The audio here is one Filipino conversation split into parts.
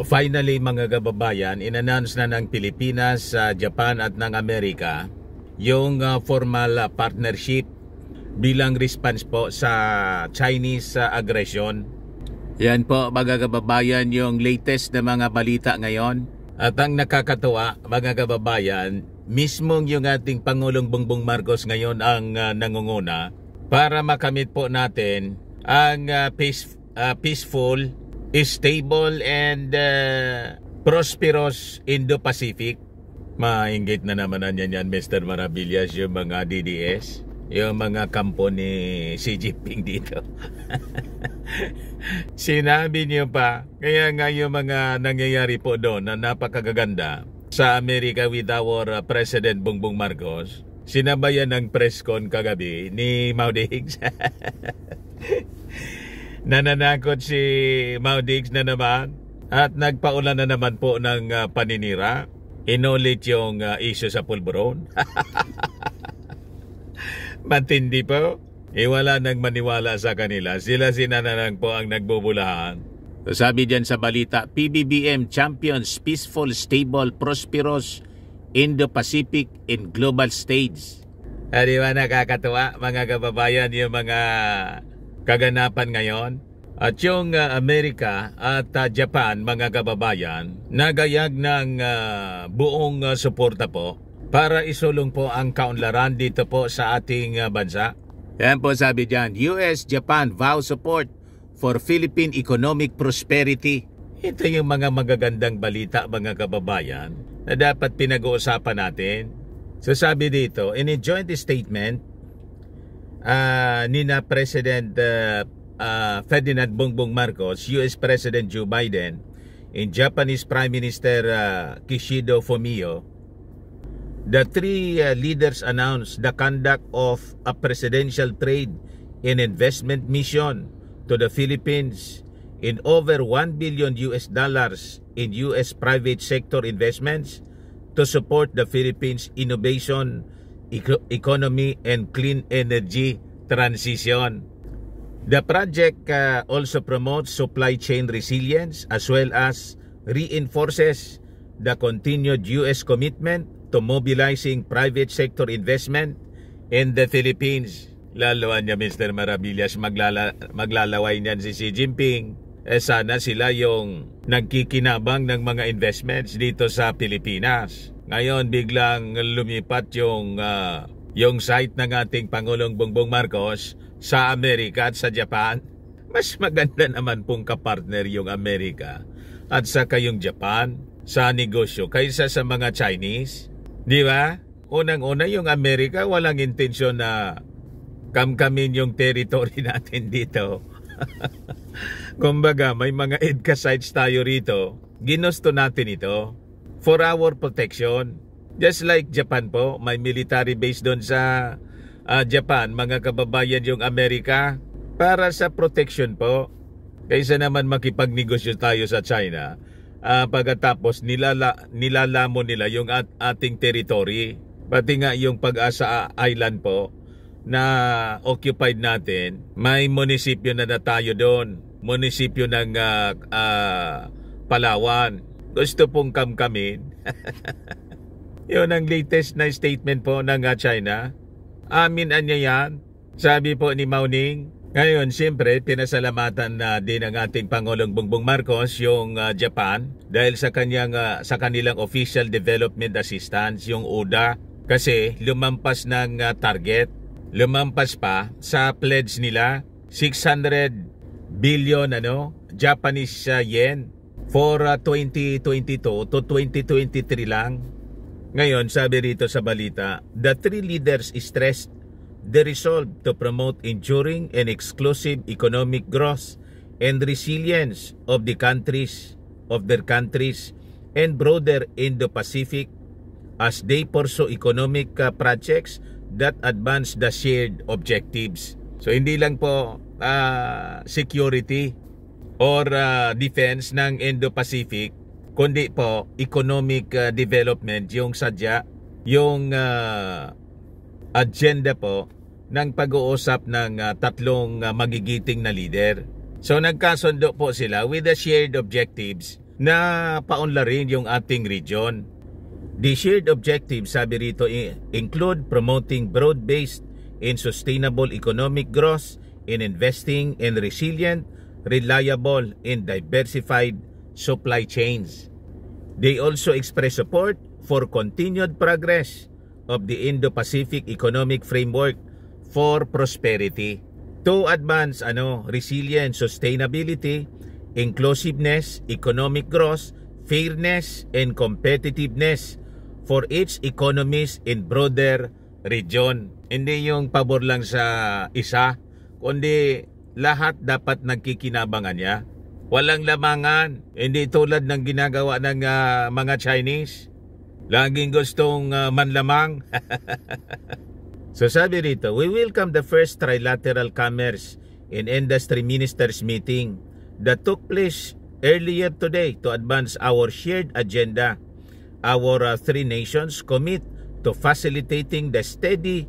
Finally mga kababayan, in-announce na ng Pilipinas, Japan at ng Amerika yung formal partnership bilang response po sa Chinese aggression. Yan po mga kababayan yung latest na mga balita ngayon. At ang nakakatuwa mga kababayan, mismong yung ating Pangulong Bongbong Marcos ngayon ang nangunguna para makamit po natin ang peaceful, stable and prosperous Indo-Pacific. Mainggit na naman yan Mr. Maravillas, yung mga DDS, yung mga kampo ni Xi Jinping dito. Sinabi niyo pa, kaya nga yung mga nangyayari po doon na napakagaganda sa Amerika with our President Bongbong Marcos, sinabayan ng press con kagabi ni Mau Diggs. Nananakot si Mau Diggs na naman at nagpaulan na naman po ng paninira. Inulit yung issue sa pulburon. Matindi po. Wala nang maniwala sa kanila. Sila sinanarang po ang nagbubulahan. So, sabi dyan sa balita, PBBM champions peaceful, stable, prosperous Indo-Pacific in global stage. Di ba nakakatuwa mga kababayan yung mga kaganapan ngayon? At yung Amerika at Japan mga kababayan, nagayag ng buong suporta po para isulong po ang kaunlaran dito po sa ating bansa. Yan po sabi dyan, US-Japan vow support for Philippine economic prosperity. Ito yung mga magagandang balita mga kababayan na dapat pinag-uusapan natin. So sabi dito, in a joint statement, nina President Ferdinand Bongbong Marcos, US President Joe Biden, and Japanese Prime Minister Kishida Fumio, the three leaders announced the conduct of a presidential trade and investment mission to the Philippines in over $1 billion in US private sector investments to support the Philippines' innovation, economy, and clean energy transition. The project also promotes supply chain resilience as well as reinforces the continued US commitment to mobilizing private sector investment in the Philippines. Laloan niya Mr. Maravillas, maglalaway niyan si Xi Jinping. Sana sila yung nagkikinabang ng mga investments dito sa Pilipinas. Ngayon biglang lumipat yung site ng ating Pangulong Bongbong Marcos sa Amerika at sa Japan. Mas maganda naman pong kapartner yung Amerika at saka yung Japan sa negosyo kaysa sa mga Chinese. Di ba? Unang-una yung Amerika walang intensyon na kamkamin yung territory natin dito. Kumbaga may mga EDCA sites tayo rito. Ginusto natin ito for our protection. Just like Japan po, may military base doon sa Japan, mga kababayan yung Amerika, para sa protection po. Kaysa naman makipagnegosyo tayo sa China, pagkatapos nilalamo nila yung ating territory. Pati nga yung Pag-asa Island po na occupied natin, may munisipyo na tayo doon. Munisipyo ng Palawan. Gusto pong kamkamin. Yun ang latest na statement po ng China. Amin anya yan. Sabi po ni Mao Ning. Ngayon, siyempre, pinasalamatan na din ang ating Pangulong Bongbong Marcos yung Japan dahil sa kanilang Official Development Assistance, yung ODA, kasi lumampas ng target. Lumampas pa sa pledge nila 600 billion Japanese yen for 2022 to 2023 lang. Ngayon, sabi rito sa balita, the three leaders stressed the resolve to promote enduring and exclusive economic growth and resilience of their countries and broader Indo-Pacific as they pursue economic projects that advance the shared objectives. So hindi lang po security or defense ng Indo-Pacific, kundi po economic development yung sadya, yung agenda po ng pag-uusap ng tatlong magigiting na leader. So nagkasundo po sila with the shared objectives na paunlarin yung ating region. The shared objectives, sabi rito, include promoting broad-based and sustainable economic growth and investing in resilient, reliable, and diversified supply chains. They also express support for continued progress of the Indo-Pacific Economic Framework for prosperity to advance resilience, sustainability, inclusiveness, economic growth, fairness, and competitiveness for each economies in broader region. Hindi yung pabor lang sa isa, kundi lahat dapat nagkikinabangan niya. Walang lamangan. Hindi tulad ng ginagawa ng mga Chinese. Laging gustong manlamang. So sabi rito, we welcome the first trilateral commerce and industry ministers meeting that took place earlier today to advance our shared agenda. Our three nations commit to facilitating the steady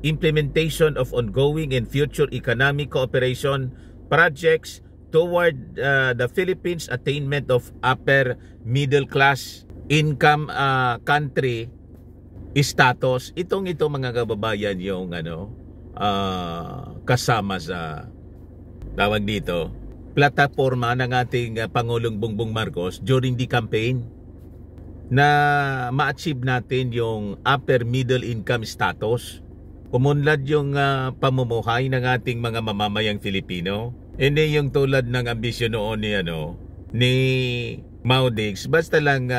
implementation of ongoing and future economic cooperation projects toward the Philippines' attainment of upper middle class income country status. Ito mga kababayan yung kasama sa tawag dito plataforma ng ating Pangulong Bongbong Marcos during the campaign na ma-achieve natin yung upper middle income status. Umunlad yung pamumuhay ng ating mga mamamayang Filipino. Hindi yung tulad ng ambisyon noon ni Mau Diggs, basta lang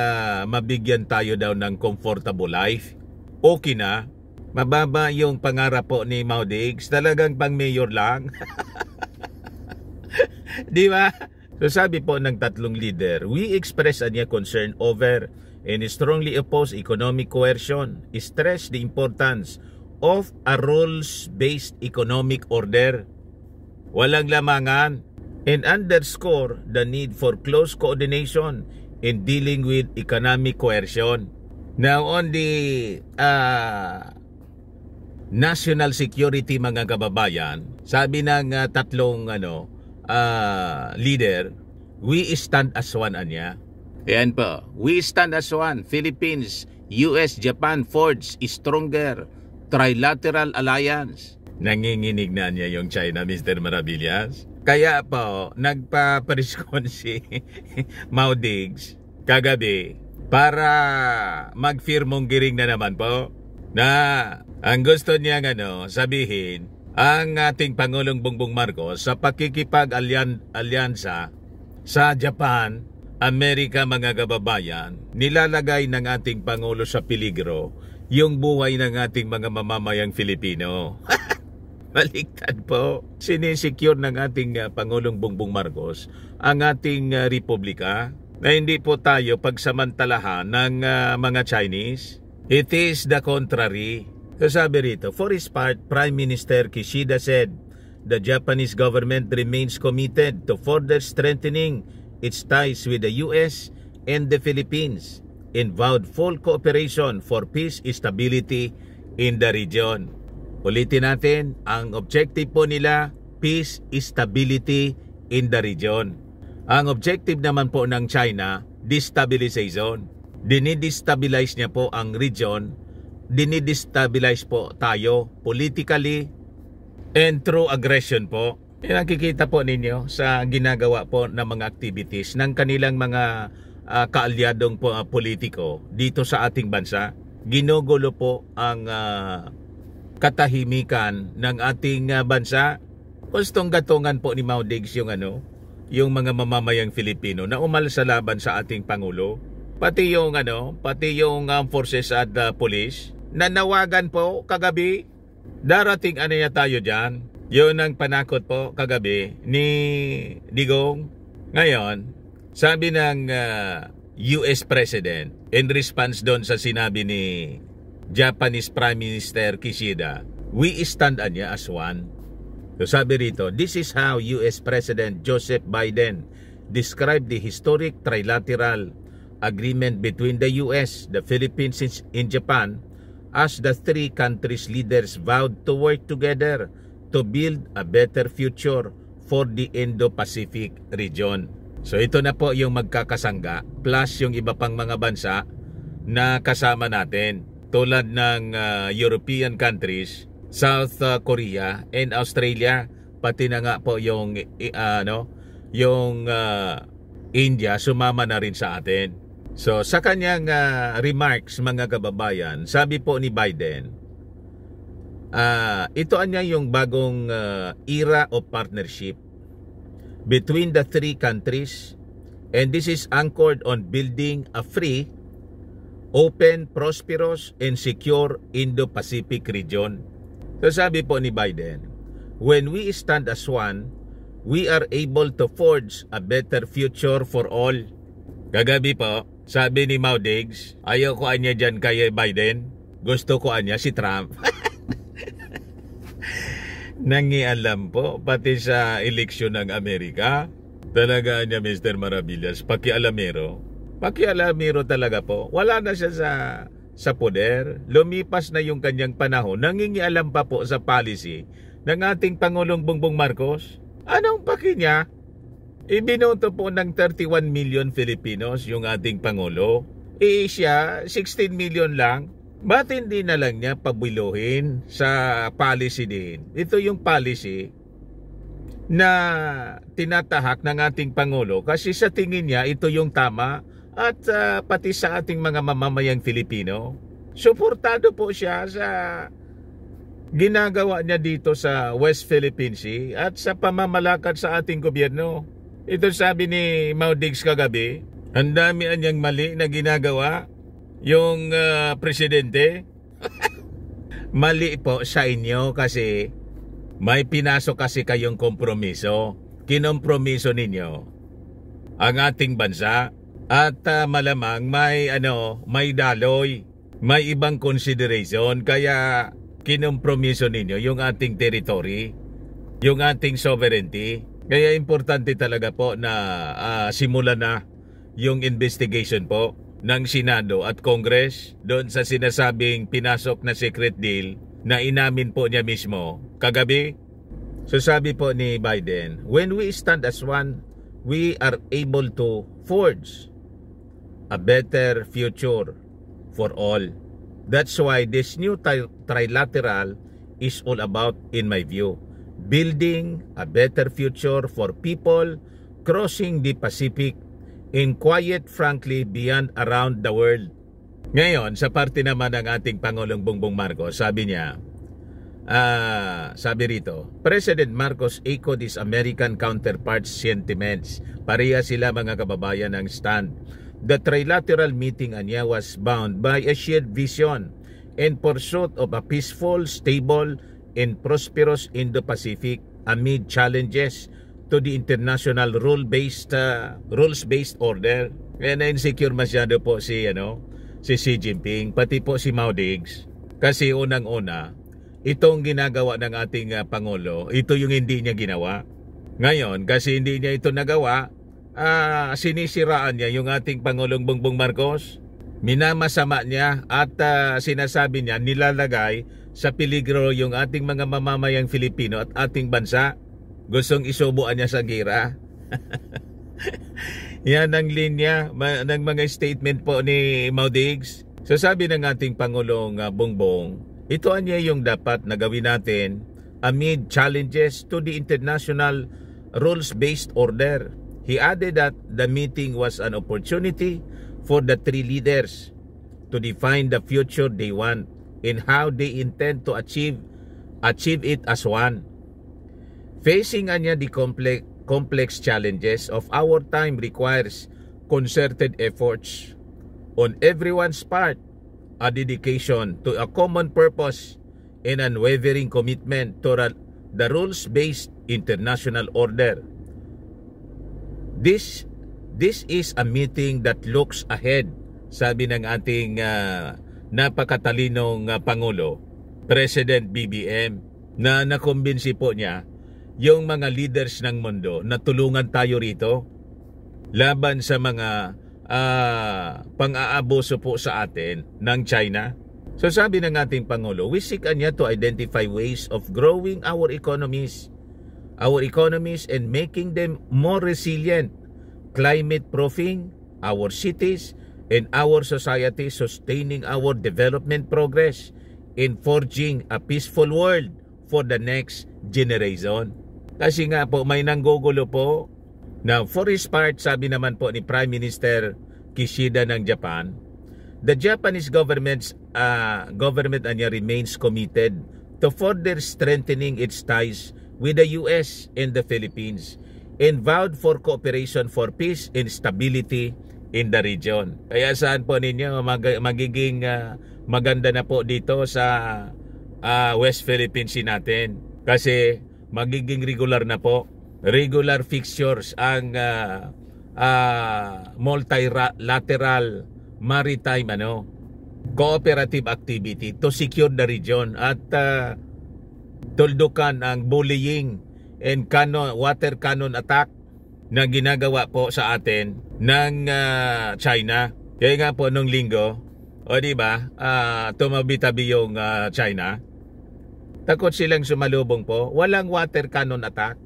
mabigyan tayo daw ng comfortable life. Okay na. Mababa yung pangarap po ni Mau Diggs, talagang pang mayor lang. Di ba? So sabi po ng tatlong leader, we express a concern over and strongly oppose economic coercion, stress the importance of a rules-based economic order. Walang lamangan, and underscore the need for close coordination in dealing with economic coercion. Now on the national security mga kababayan, sabi ng tatlong leader, we stand as one anya. Yan po, we stand as one. Philippines, US, Japan forge stronger trilateral alliance. Nanginginig na niya yung China, Mr. Maravillas. Kaya po, nagpa-preskon si Mau Diggs kagabi para magfirmong giring na naman po na ang gusto niya sabihin ang ating Pangulong Bongbong Marcos sa pakikipag-alyansa sa Japan, Amerika mga kababayan, nilalagay ng ating Pangulo sa peligro yung buhay ng ating mga mamamayang Filipino. Baliktad po. Sinisecure ng ating Pangulong Bongbong Marcos ang ating republika na hindi po tayo pagsamantalahan ng mga Chinese. It is the contrary. So sabi rito, for his part, Prime Minister Kishida said, the Japanese government remains committed to further strengthening its ties with the US and the Philippines and vowed full cooperation for peace and stability in the region. Ulitin natin, ang objective po nila, peace, stability in the region. Ang objective naman po ng China, destabilization. Dinidestabilize niya po ang region, dinidestabilize po tayo politically and through aggression po. Yan nakikita po ninyo sa ginagawa po ng mga activities ng kanilang mga kaalyadong politiko dito sa ating bansa. Ginugulo po ang katahimikan ng ating bansa. Gustong gatungan po ni Mau Diggs yung mga mamamayang Filipino na umalsa laban sa ating Pangulo. Pati yung forces at police na nawagan po kagabi. Darating tayo dyan. Yun ang panakot po kagabi ni Digong. Ngayon, sabi ng US President in response doon sa sinabi ni Japanese Prime Minister Kishida, we stand as one. So sabi rito, this is how US President Joseph Biden described the historic trilateral agreement between the US, the Philippines, and Japan as the three countries' leaders vowed to work together to build a better future for the Indo-Pacific region. So ito na po yung magkakasangga plus yung iba pang mga bansa na kasama natin tulad ng European countries, South Korea and Australia, pati na nga po yung India sumama na rin sa atin. So sa kanyang remarks mga kababayan, sabi po ni Biden, ito anya yung bagong era of partnership between the three countries, and this is anchored on building a free, open, prosperous, and secure Indo-Pacific region. So sabi po ni Biden, when we stand as one, we are able to forge a better future for all. Kagabi po, sabi ni Mau Diggs, ayaw ko anya dyan kay Biden, gusto ko anya si Trump. Nangialam po, pati sa eleksyon ng Amerika. Talaga niya Mr. Maravillas, pakialamero. Pakialamero talaga po. Wala na siya sa poder. Lumipas na yung kanyang panahon. Nangingialam pa po sa policy ng ating Pangulong Bongbong Marcos. Anong paki niya? Ibinoto po ng 31 million Filipinos yung ating Pangulo. Siya, 16 million lang. Ba't hindi na lang niya pabiluhin sa policy din? Ito yung policy na tinatahak ng ating Pangulo kasi sa tingin niya ito yung tama at pati sa ating mga mamamayang Filipino. Suportado po siya sa ginagawa niya dito sa West Philippine Sea at sa pamamalakad sa ating gobyerno. Ito sabi ni Mau Diggs kagabi, ang dami anyang mali na ginagawa yung presidente. Mali po sa inyo kasi may pinasok kasi kayong kompromiso. Kinompromiso ninyo ang ating bansa at malamang may daloy, may ibang consideration kaya kinompromiso ninyo yung ating territory, yung ating sovereignty. Kaya importante talaga po na simulan na yung investigation po ng Senado at Congress doon sa sinasabing pinasok na secret deal na inamin po niya mismo kagabi. So sabi po ni Biden, when we stand as one, we are able to forge a better future for all. That's why this new trilateral is all about, in my view, building a better future for people crossing the Pacific in quiet, frankly, beyond around the world. Ngayon, sa parte naman ng ating Pangulong Bongbong Marcos, sabi niya, sabi rito, President Marcos echoed his American counterpart's sentiments. Pareha sila mga kababayan ng stand. The trilateral meeting anya was bound by a shared vision and pursuit of a peaceful, stable, and prosperous Indo-Pacific amid challenges to the international rules-based order. Kaya na-insecure masyado po si Xi Jinping, pati po si Mau Diggs. Kasi unang-una, itong ginagawa ng ating Pangulo, ito yung hindi niya ginawa. Ngayon, kasi hindi niya ito nagawa, sinisiraan niya yung ating Pangulong Bongbong Marcos. Minamasama niya at sinasabi niya nilalagay sa peligro yung ating mga mamamayang Filipino at ating bansa. Gustong isubuan niya sa gira. Yan ang linya ng mga statement po ni Mau Diggs. So sabi ng ating Pangulong Bongbong, ito anya yung dapat na gawin natin amid challenges to the international rules-based order. He added that the meeting was an opportunity for the three leaders to define the future they want and how they intend to achieve it as one. Facing the complex challenges of our time requires concerted efforts on everyone's part, a dedication to a common purpose, and unwavering commitment to the rules-based international order. This is a meeting that looks ahead, sabi ng ating napakatalinong Pangulo, President BBM, na nakumbinsi po niya yung mga leaders ng mundo na tulungan tayo rito laban sa mga pang-aabuso po sa atin ng China. So sabi ng ating Pangulo, we seek anya to identify ways of growing our economies and making them more resilient climate proofing our cities and our society, sustaining our development progress in forging a peaceful world for the next generation. Kasi nga po may nanggugulo po na for his part, sabi naman po ni Prime Minister Kishida ng Japan, the Japanese government remains committed to further strengthening its ties with the US and the Philippines and vowed for cooperation for peace and stability in the region. Kaya saan po ninyo magiging maganda na po dito sa West Philippine Sea natin. Kasi magiging regular na po. Regular fixtures ang multilateral maritime cooperative activity to secure the region at tuldukan ang bullying and water cannon attack na ginagawa po sa atin ng China. Kaya nga po nung linggo, o di ba, tumabi-tabi yung China. Takot silang sumalubong po. Walang water cannon attack.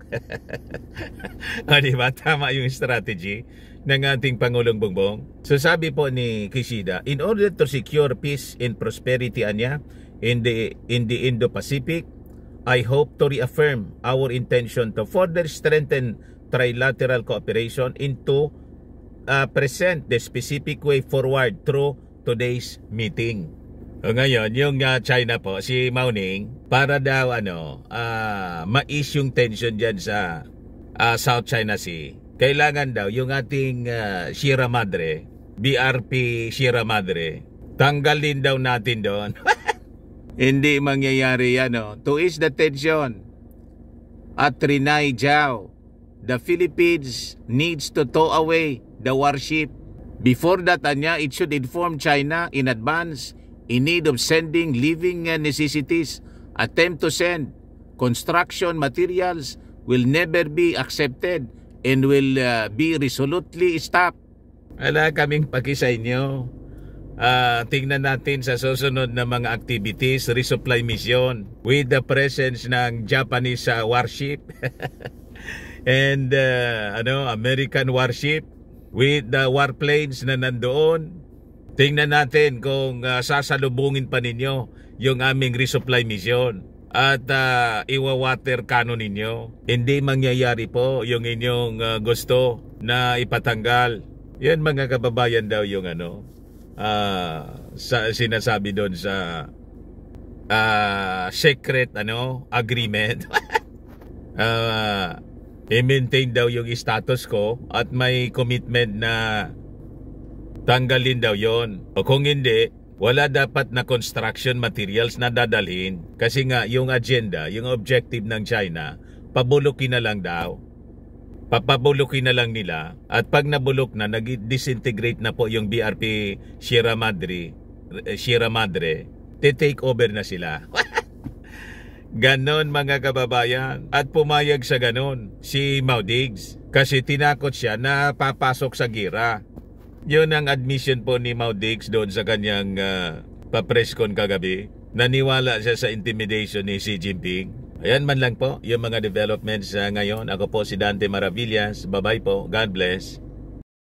O di ba, tama yung strategy ng ating Pangulong Bongbong. So sabi po ni Kishida, in order to secure peace and prosperity anya in the Indo-Pacific, I hope to reaffirm our intention to further strengthen trilateral cooperation into present the specific way forward through today's meeting. O ngayon, yung China po, si Mao Ning, para daw ma-ease yung tension dyan sa South China Sea, kailangan daw yung ating Sierra Madre, BRP Sierra Madre, tanggalin daw natin doon. Hindi mangyayari yan. To ease the tension at Trinay Jiao, the Philippines needs to tow away the warship. Before that, it should inform China in advance in need of sending living necessities. Attempt to send construction materials will never be accepted and will be resolutely stopped. Wala kaming paki sa inyo. Tingnan natin sa susunod na mga activities, resupply mission with the presence ng Japanese warship and American warship with the warplanes na nandoon. Tingnan natin kung sasalubungin pa ninyo yung aming resupply mission at iwa-water cannon ninyo. Hindi mangyayari po yung inyong gusto na ipatanggal. Yan mga kababayan daw yung sinasabi doon sa secret agreement. I-maintain daw yung status quo at may commitment na tanggalin daw yon. O kung hindi, wala dapat na construction materials na dadalhin. Kasi nga yung agenda, yung objective ng China, pabulukin na lang daw. Papabulukin na lang nila. At pag nabulok na, nag-disintegrate na po yung BRP Sierra Madre, take over na sila. Ganon mga kababayan. At pumayag sa ganon si Mao Diggs kasi tinakot siya na papasok sa gira. Yun ang admission po ni Mao Diggs doon sa kanyang pa-presscon kagabi. Naniwala siya sa intimidation ni Xi Jinping. Ayan man lang po yung mga developments ngayon. Ako po si Dante Maravillas. Bye-bye po. God bless.